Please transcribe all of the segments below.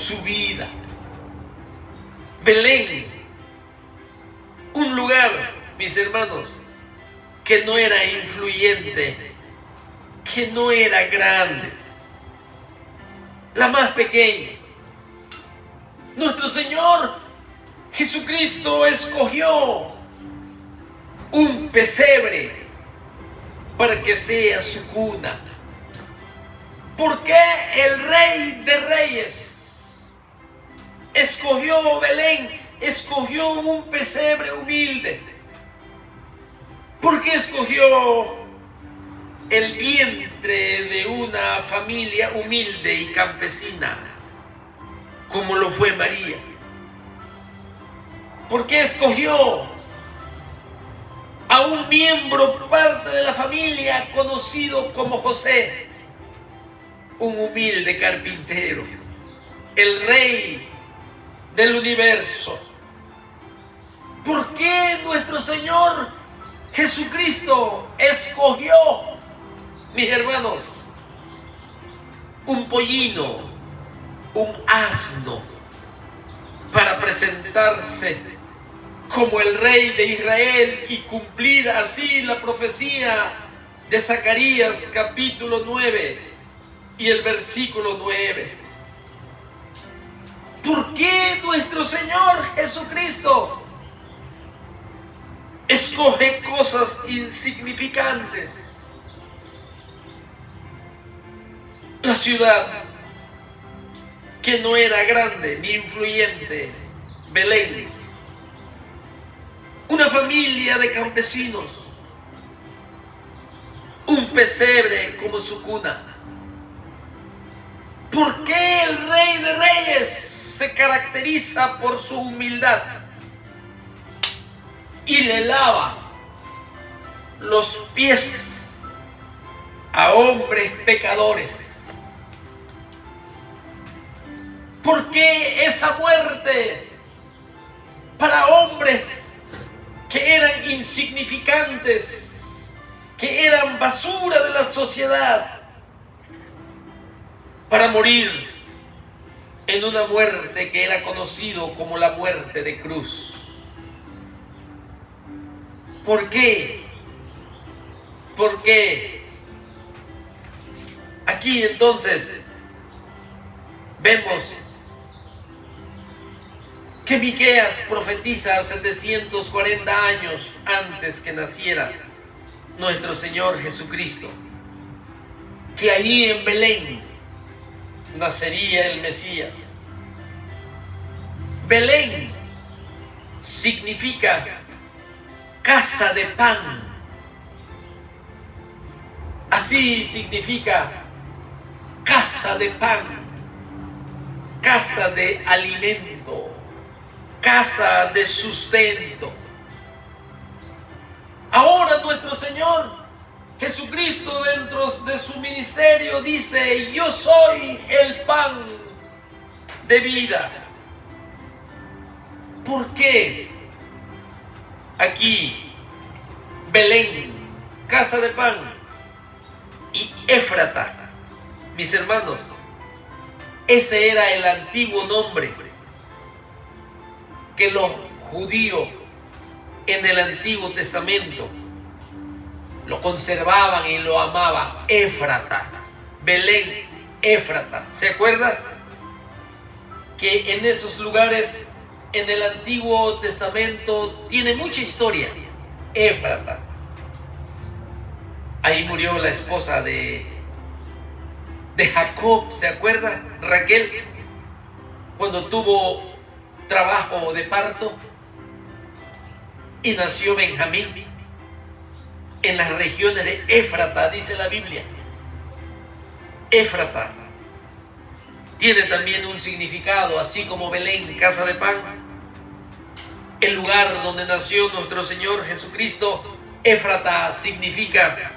su vida. Belén, un lugar, mis hermanos, que no era influyente, que no era grande, la más pequeña. Nuestro Señor Jesucristo escogió un pesebre para que sea su cuna. ¿Por qué el Rey de Reyes escogió Belén? Escogió un pesebre humilde. ¿Por qué escogió el vientre de una familia humilde y campesina, como lo fue María? ¿Por qué escogió a un miembro, parte de la familia, conocido como José, un humilde carpintero, el Rey del universo? ¿Por qué nuestro Señor Jesucristo escogió, mis hermanos, un pollino, un asno, para presentarse como el Rey de Israel y cumplir así la profecía de Zacarías capítulo 9 y el versículo 9? ¿Por qué nuestro Señor Jesucristo escoge cosas insignificantes? La ciudad, que no era grande ni influyente, Belén, una familia de campesinos, un pesebre como su cuna. ¿Por qué el Rey de Reyes se caracteriza por su humildad y le lava los pies a hombres pecadores? ¿Por qué esa muerte para hombres que eran insignificantes, que eran basura de la sociedad, para morir en una muerte que era conocido como la muerte de cruz? ¿Por qué? ¿Por qué? Aquí entonces vemos que Miqueas profetiza 740 años antes que naciera nuestro Señor Jesucristo, que allí en Belén nacería el Mesías. Belén significa casa de pan. Así significa casa de pan, casa de alimento, casa de sustento. Ahora nuestro Señor Jesucristo, dentro de su ministerio, dice: yo soy el pan de vida. ¿Por qué aquí Belén, casa de pan, y Éfrata, mis hermanos? Ese era el antiguo nombre que los judíos en el Antiguo Testamento lo conservaban y lo amaban. Éfrata, Belén, Éfrata. ¿Se acuerdan? Que en esos lugares, en el Antiguo Testamento, tiene mucha historia. Éfrata. Ahí murió la esposa de Jacob, ¿se acuerdan? Raquel, cuando tuvo trabajo de parto y nació Benjamín en las regiones de Éfrata, dice la Biblia. Éfrata tiene también un significado, así como Belén, casa de pan, el lugar donde nació nuestro Señor Jesucristo. Éfrata significa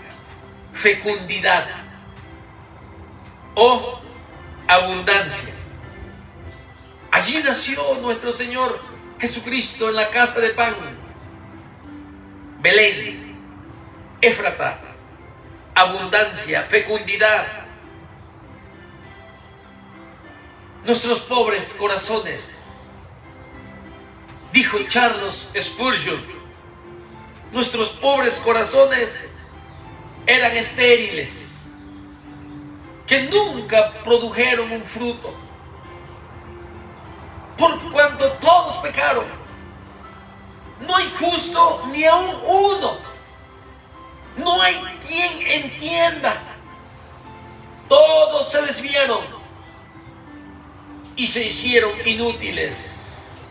fecundidad o abundancia. Allí nació nuestro Señor Jesucristo, en la casa de pan. Belén, Éfrata, abundancia, fecundidad. nuestros pobres corazones. Dijo Charles Spurgeon, nuestros pobres corazones eran estériles, que nunca produjeron un fruto, por cuanto todos pecaron. No hay justo ni aun uno. No hay quien entienda. Todos se desviaron y se hicieron inútiles.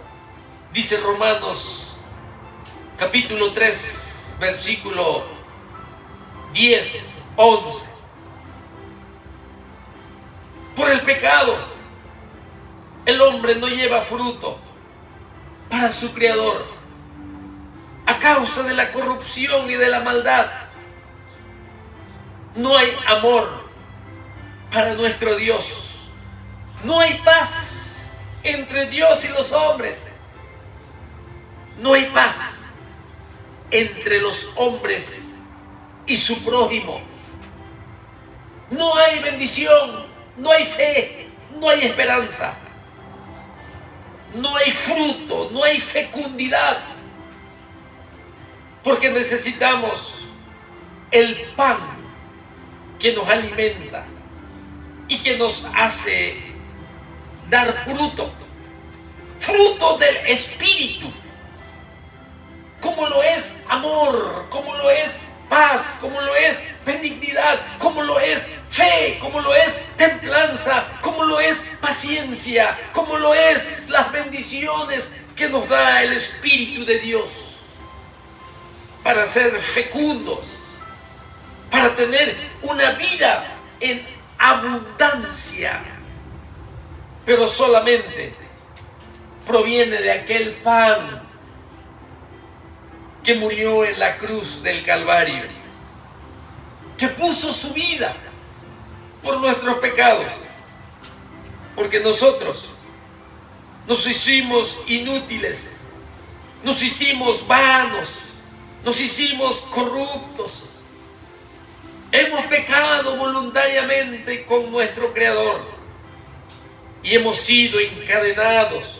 Dice Romanos capítulo 3, versículo 10, 11. Por el pecado, el hombre no lleva fruto para su Creador. A causa de la corrupción y de la maldad, no hay amor para nuestro Dios. No hay paz entre Dios y los hombres. No hay paz entre los hombres y su prójimo. No hay bendición, no hay fe, no hay esperanza. No hay fruto, no hay fecundidad. Porque necesitamos el pan que nos alimenta y que nos hace dar fruto. Fruto del Espíritu. Como lo es amor, como lo es paz, como lo es benignidad, como lo es fe, como lo es templanza, como lo es paciencia, como lo es las bendiciones que nos da el Espíritu de Dios. Para ser fecundos, para tener una vida en abundancia, pero solamente proviene de aquel pan que murió en la cruz del Calvario, que puso su vida por nuestros pecados, porque nosotros nos hicimos inútiles, nos hicimos vanos, nos hicimos corruptos, hemos pecado voluntariamente con nuestro Creador y hemos sido encadenados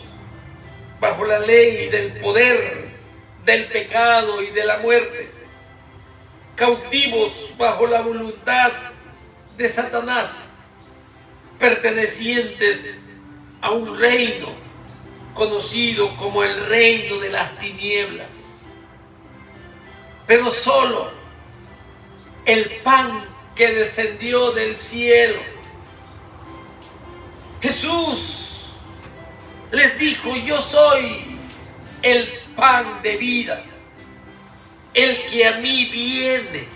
bajo la ley del poder del pecado y de la muerte, cautivos bajo la voluntad de Satanás, pertenecientes a un reino conocido como el reino de las tinieblas. Pero solo el pan que descendió del cielo, Jesús les dijo: yo soy el pan de vida. El que a mí viene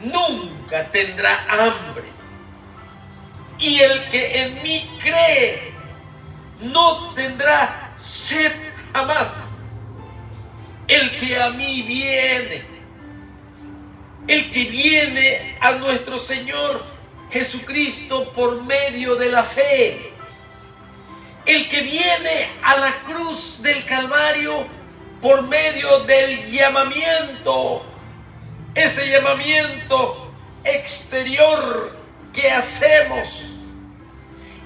nunca tendrá hambre, y el que en mí cree no tendrá sed jamás. El que a mí viene, el que viene a nuestro Señor Jesucristo por medio de la fe, el que viene a la cruz del Calvario por medio del llamamiento, ese llamamiento exterior que hacemos,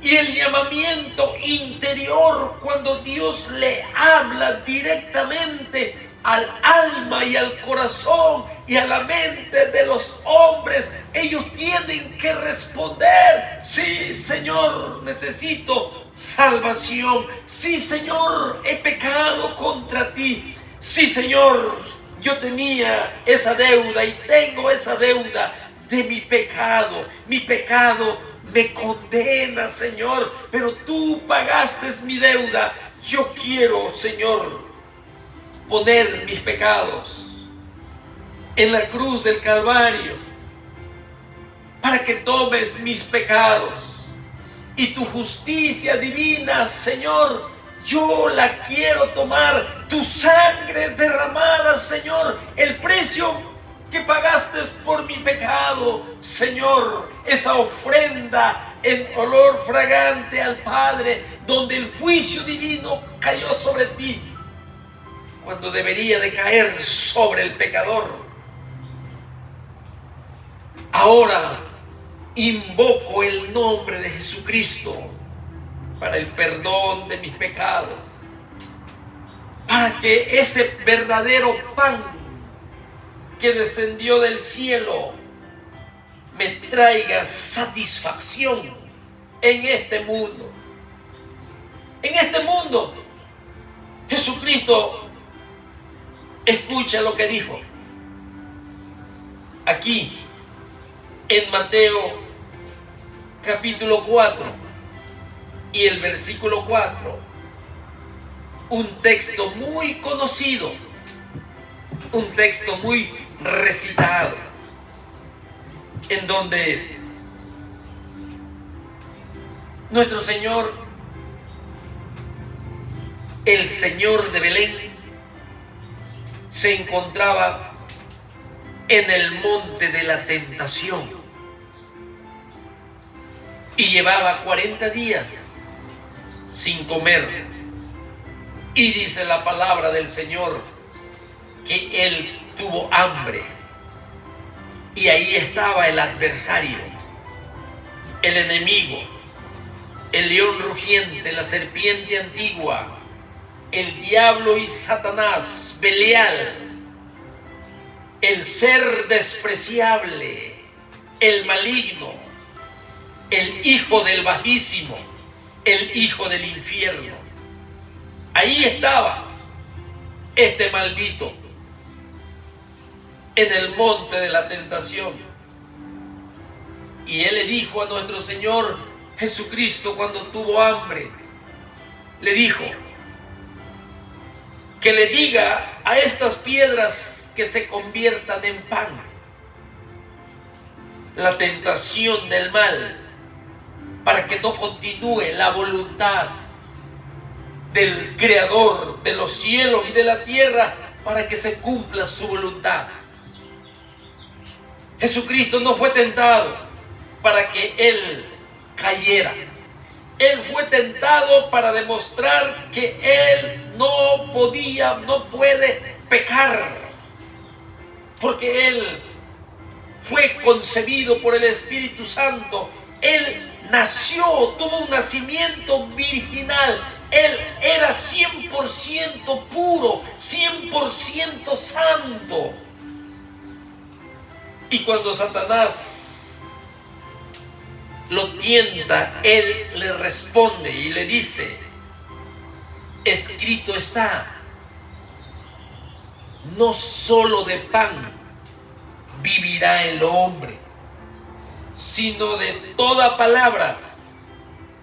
y el llamamiento interior cuando Dios le habla directamente al alma y al corazón y a la mente de los hombres. Ellos tienen que responder: sí, Señor, necesito salvación. Sí, Señor, he pecado contra ti. Sí, Señor, yo tenía esa deuda y tengo esa deuda de mi pecado. Mi pecado me condena, Señor, pero tú pagaste mi deuda. Yo quiero, Señor, poner mis pecados en la cruz del Calvario para que tomes mis pecados. Y tu justicia divina, Señor, yo la quiero tomar. Tu sangre derramada, Señor, el precio que pagaste por mi pecado, Señor, esa ofrenda en olor fragante al Padre, donde el juicio divino cayó sobre ti, cuando debería de caer sobre el pecador. Ahora invoco el nombre de Jesucristo para el perdón de mis pecados, para que ese verdadero pan que descendió del cielo me traiga satisfacción en este mundo. En este mundo, Jesucristo, escucha lo que dijo aquí en Mateo capítulo 4 y el versículo 4, un texto muy conocido, un texto muy recitado, en donde nuestro Señor, el Señor de Belén, se encontraba en el monte de la tentación y llevaba 40 días sin comer. Y dice la palabra del Señor que Él tuvo hambre. Y ahí estaba el adversario, el enemigo, el león rugiente, la serpiente antigua, el diablo y Satanás, Belial, el ser despreciable, el maligno, el hijo del bajísimo, el hijo del infierno. Ahí estaba este maldito en el monte de la tentación. Y Él le dijo a nuestro Señor Jesucristo cuando tuvo hambre, le dijo que le diga a estas piedras que se conviertan en pan. La tentación del mal, para que no continúe la voluntad del Creador de los cielos y de la tierra, para que se cumpla su voluntad. Jesucristo no fue tentado para que Él cayera. Él fue tentado para demostrar que Él no puede pecar, porque Él fue concebido por el Espíritu Santo. Él nació, tuvo un nacimiento virginal. Él era 100% puro, 100% santo. Y cuando Satanás lo tienta, Él le responde y le dice: escrito está, no solo de pan vivirá el hombre, sino de toda palabra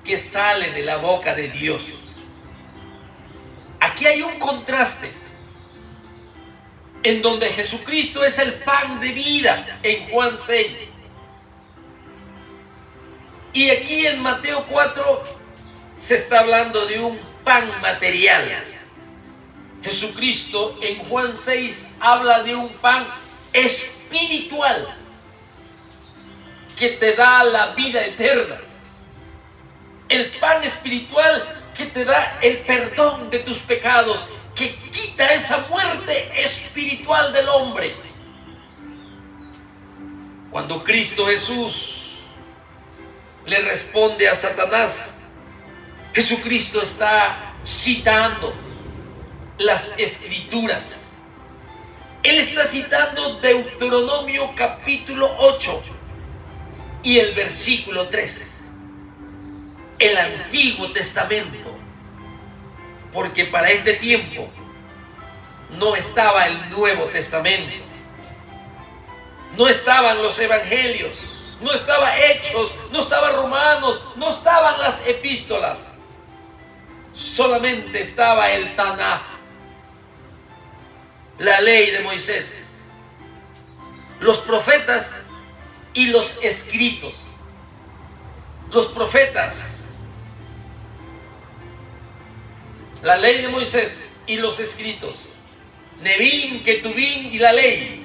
que sale de la boca de Dios. Aquí hay un contraste en donde Jesucristo es el pan de vida en Juan 6. Y aquí en Mateo 4 se está hablando de un pan material. Jesucristo en Juan 6 habla de un pan espiritual que te da la vida eterna. El pan espiritual que te da el perdón de tus pecados, que quita esa muerte espiritual del hombre. Cuando Cristo Jesús le responde a Satanás, Jesucristo está citando las Escrituras. Él está citando Deuteronomio capítulo 8 y el versículo 3. El Antiguo Testamento, porque para este tiempo no estaba el Nuevo Testamento, no estaban los Evangelios, no estaba Hechos, no estaba Romanos, no estaban las epístolas, solamente estaba el Tanaj, la ley de Moisés, los profetas y los escritos. Los profetas, la ley de Moisés y los escritos, Nebim, Ketubim y la ley,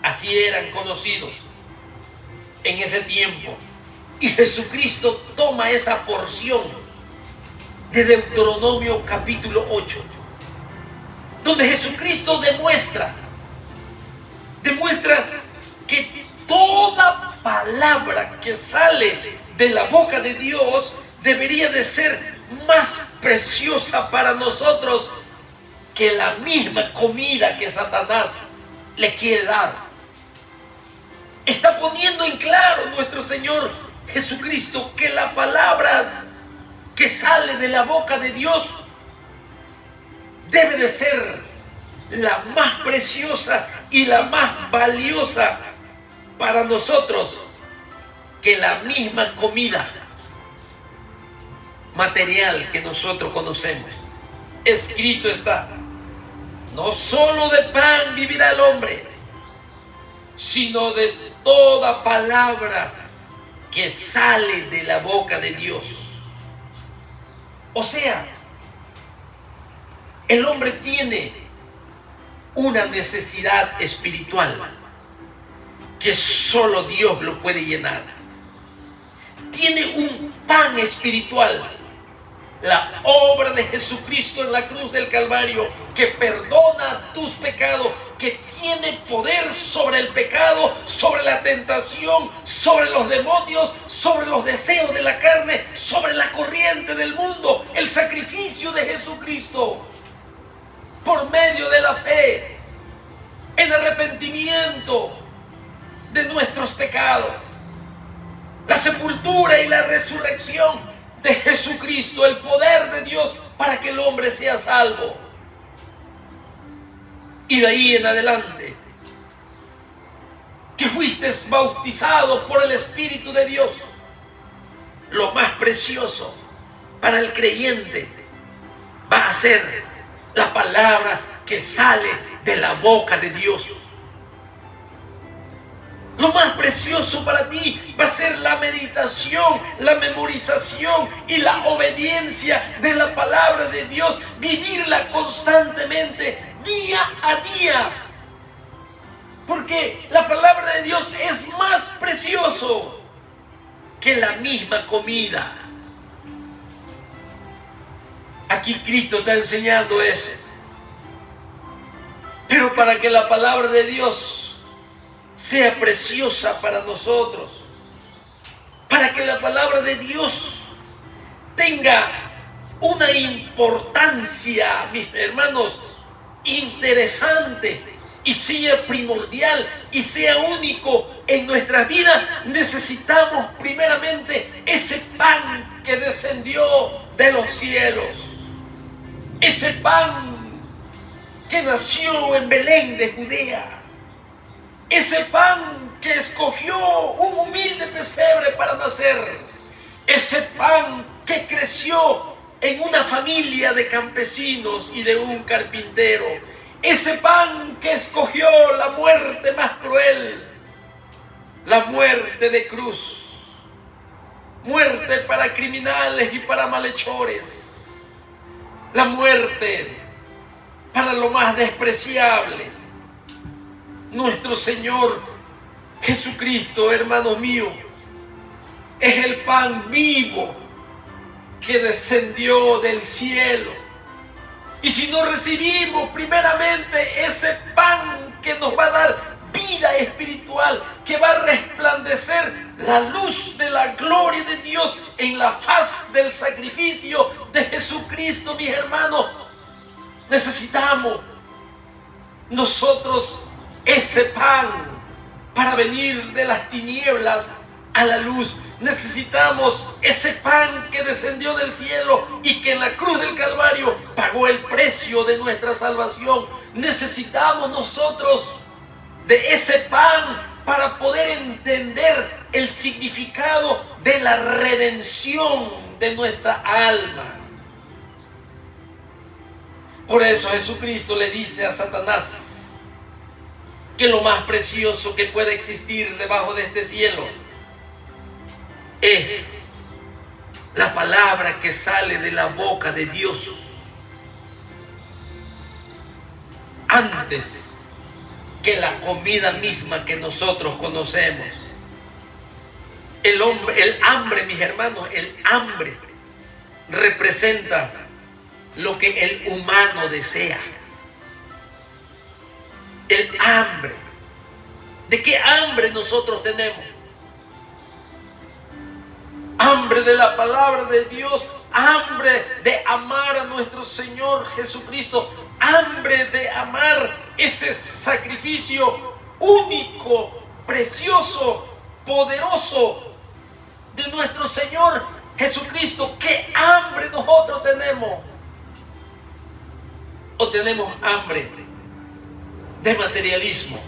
así eran conocidos en ese tiempo. Y Jesucristo toma esa porción de Deuteronomio capítulo 8, donde Jesucristo demuestra que toda palabra que sale de la boca de Dios debería de ser más preciosa para nosotros que la misma comida que Satanás le quiere dar. Está poniendo en claro nuestro Señor Jesucristo que la palabra que sale de la boca de Dios debe de ser la más preciosa y la más valiosa para nosotros que la misma comida material que nosotros conocemos. Escrito está: no solo de pan vivirá el hombre, sino de toda palabra que sale de la boca de Dios. O sea, el hombre tiene una necesidad espiritual que solo Dios lo puede llenar. Tiene un pan espiritual, la obra de Jesucristo en la cruz del Calvario, que perdona tus pecados, que tiene poder sobre el pecado, sobre la tentación, sobre los demonios, sobre los deseos de la carne, sobre la corriente del mundo. El sacrificio de Jesucristo por medio de la fe en arrepentimiento de nuestros pecados, la sepultura y la resurrección de Jesucristo, el poder de Dios para que el hombre sea salvo. Y de ahí en adelante, que fuiste bautizado por el Espíritu de Dios. Lo más precioso para el creyente va a ser la palabra que sale de la boca de Dios. Lo más precioso para ti va a ser la meditación, la memorización y la obediencia de la palabra de Dios. Vivirla constantemente, día a día. Porque la palabra de Dios es más precioso que la misma comida. Aquí Cristo está enseñando eso. Pero para que la palabra de Dios sea preciosa para nosotros, para que la palabra de Dios tenga una importancia, mis hermanos, interesante, y sea primordial y sea único en nuestras vidas, necesitamos primeramente ese pan que descendió de los cielos, ese pan que nació en Belén de Judea, ese pan que escogió un humilde pesebre para nacer, ese pan que creció en una familia de campesinos y de un carpintero, ese pan que escogió la muerte más cruel, la muerte de cruz, muerte para criminales y para malhechores, la muerte para lo más despreciable. Nuestro Señor Jesucristo, hermanos míos, es el pan vivo que descendió del cielo. Y si no recibimos primeramente ese pan que nos va a dar vida espiritual, que va a resplandecer la luz de la gloria de Dios en la faz del sacrificio de Jesucristo, mis hermanos, necesitamos nosotros ese pan para venir de las tinieblas a la luz. Necesitamos ese pan que descendió del cielo y que en la cruz del Calvario pagó el precio de nuestra salvación. Necesitamos nosotros de ese pan para poder entender el significado de la redención de nuestra alma. Por eso Jesucristo le dice a Satanás que lo más precioso que puede existir debajo de este cielo es la palabra que sale de la boca de Dios antes que la comida misma que nosotros conocemos. El hambre, mis hermanos, el hambre representa lo que el humano desea. El hambre. ¿De qué hambre nosotros tenemos? Hambre hambre de la palabra de Dios, hambre de amar a nuestro Señor Jesucristo, hambre de amar ese sacrificio único, precioso, poderoso de nuestro Señor Jesucristo. ¿Qué hambre nosotros tenemos? ¿O tenemos hambre de materialismo?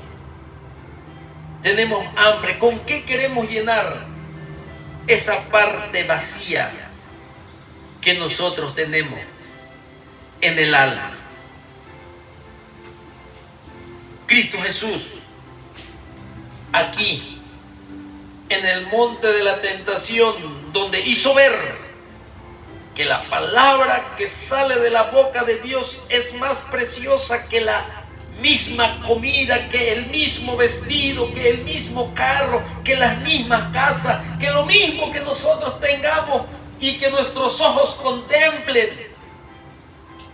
Tenemos hambre. ¿Con qué queremos llenar esa parte vacía que nosotros tenemos en el alma? Cristo Jesús, aquí en el monte de la tentación, donde hizo ver que la palabra que sale de la boca de Dios es más preciosa que la misma comida, que el mismo vestido, que el mismo carro, que las mismas casas, que lo mismo que nosotros tengamos y que nuestros ojos contemplen.